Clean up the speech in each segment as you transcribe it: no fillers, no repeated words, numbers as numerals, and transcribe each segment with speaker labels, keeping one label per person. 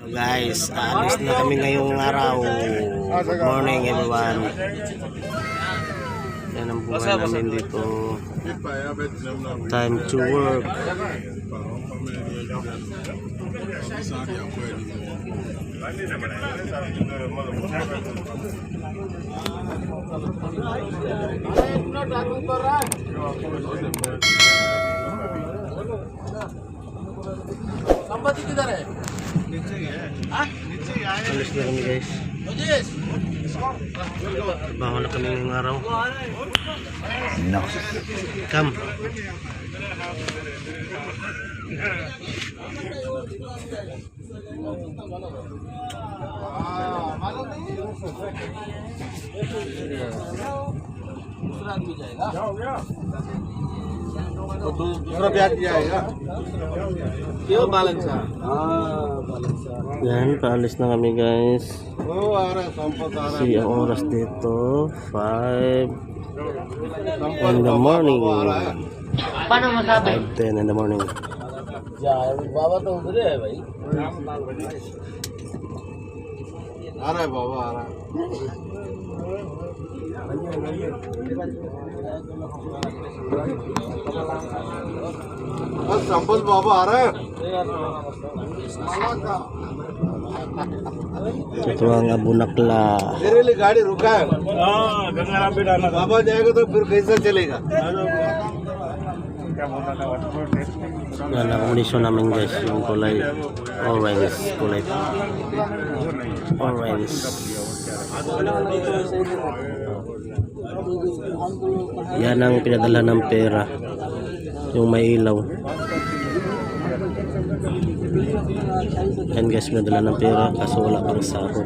Speaker 1: Guys, alis na kami ngayong araw. Good morning everyone. Yan ang buhay namin dito. Time to work.
Speaker 2: संपत्ति किधर है?
Speaker 1: Alis na kami guys. Trabaho na kami ngayong araw. Come.
Speaker 2: दूसरा ब्याज दिया है क्यों बैलेंस है
Speaker 1: Yan, paalis na kami guys.
Speaker 2: वो आ रहा है संपत आ रहा
Speaker 1: Si ang oras dito 5 in the morning.
Speaker 2: पाना मसाबे
Speaker 1: 5:10 in the morning.
Speaker 2: बाबा तो उधर है भाई आ रहा है बाबा आ रहा है बस संपत बाबा आ रहा है
Speaker 1: Ito ang Abunakla.
Speaker 2: मेरे लिए गाड़ी रुका है बाबा जाएगा तो फिर कैसे चलेगा
Speaker 1: Yan ang kondisyon namin guys. Yung kulay orange. Kulay orange. Yan ang pinadala ng pera. Yung may ilaw. Yan guys, pinadala ng pera kaso wala pang sahod.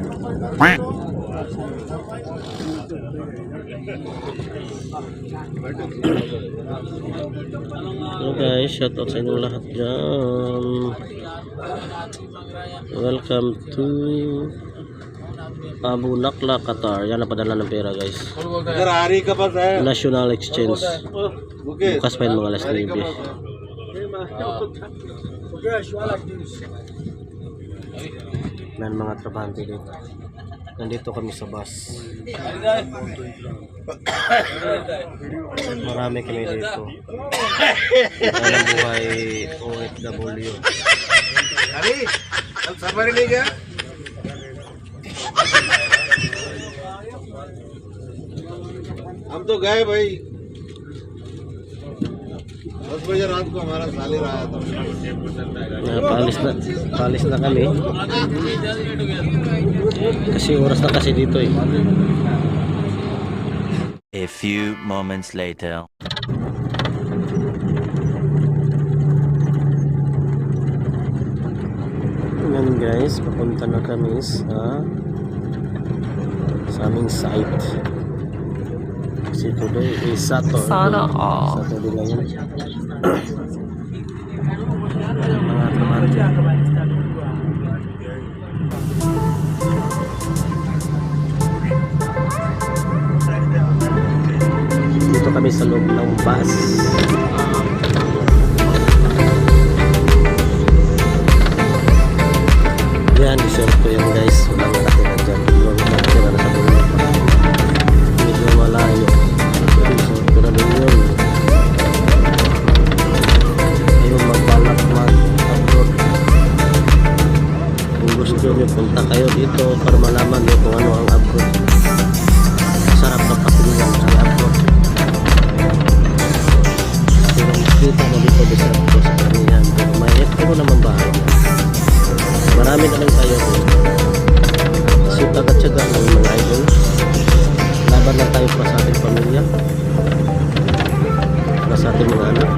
Speaker 1: Hello guys, shout out sa inyong lahat dyan. Welcome to Abunakla, Qatar. Yan ang padala ng pera guys.
Speaker 2: इधर आरी का बस है
Speaker 1: National Exchange.
Speaker 2: Okay
Speaker 1: Bukas pa yun mga alas 9. Yan mga trabahante dito. Nandito kami sa bus. Marami kami dito. Ang buhay OFW.
Speaker 2: अरे कल सफारी नहीं गया हम तो गए भाई 10 बजे रात को हमारा सालिर आया था
Speaker 1: Paalis na kami. Kasi oras na kasi dito eh.
Speaker 3: A few moments later.
Speaker 1: Yan guys, papunta na kami sa aming site. Kasi today is Saturday. Saturday lang yun. Mga trabahante. Dito kami sa loob ng bus. Yan, deserve ko yan guys. Walang nakatira dyan. Walang nakatira na sa dulo. Medyo malayo. Deserve ko na din yun. Ayun, magbalak mag-upload. Kung gusto nyo, punta kayo dito para malaman nyo kung ano ang upload. Sarap na pakinggan ang upload. Pero kita mo dito, deserve ko sa kanyan. Pero may ko naman bahay. Marami na lang tayo sipag at syaga ng mga idol. Laban lang tayo para sa ating pamilya, para sa ating mga anak.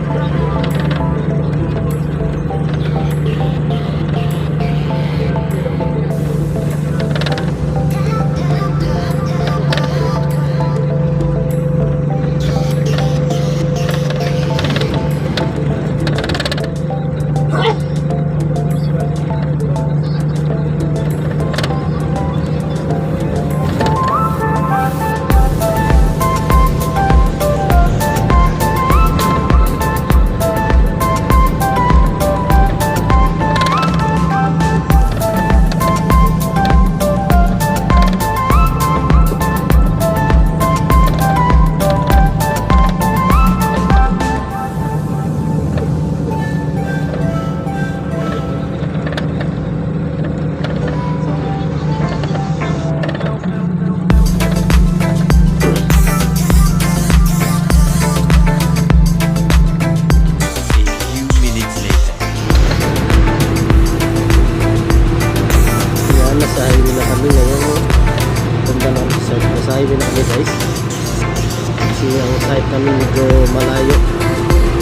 Speaker 1: kasi ang site namin medyo malayo. Yan, papunta din yung galit.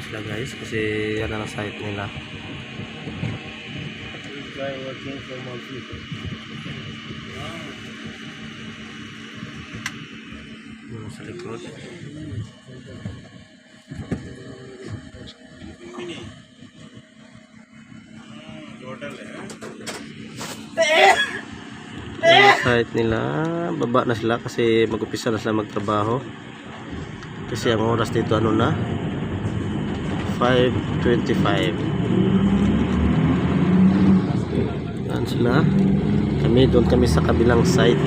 Speaker 1: sila guys kasi yan ang site nila.
Speaker 2: Guy working for monthly.
Speaker 1: Yung sa likod. Yung site nila, baba na sila kasi mag-upisa na sila magtrabaho. Kasi ang oras dito ano na 5:25. Yan sila. Doon kami sa kabilang site.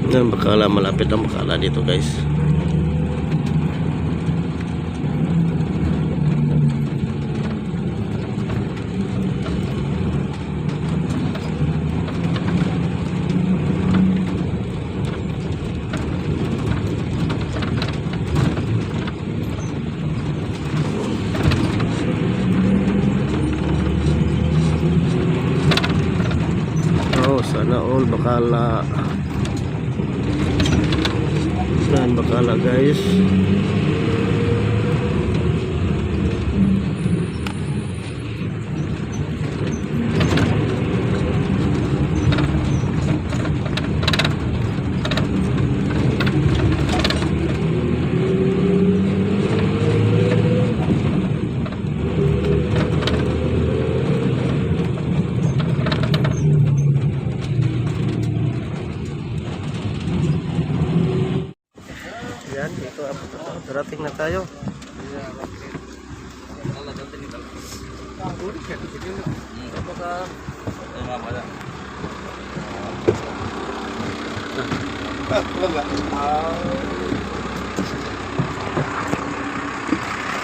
Speaker 1: Yan, bakala malapit ang bakala dito guys. Oh, sana all bakala. Yan, bakala guys. Yan, dito darating na tayo.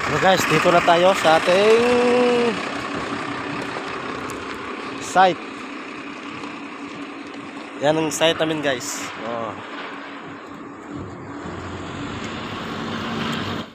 Speaker 1: So guys, dito na tayo sa ating site. Yan ang site namin guys. Oh.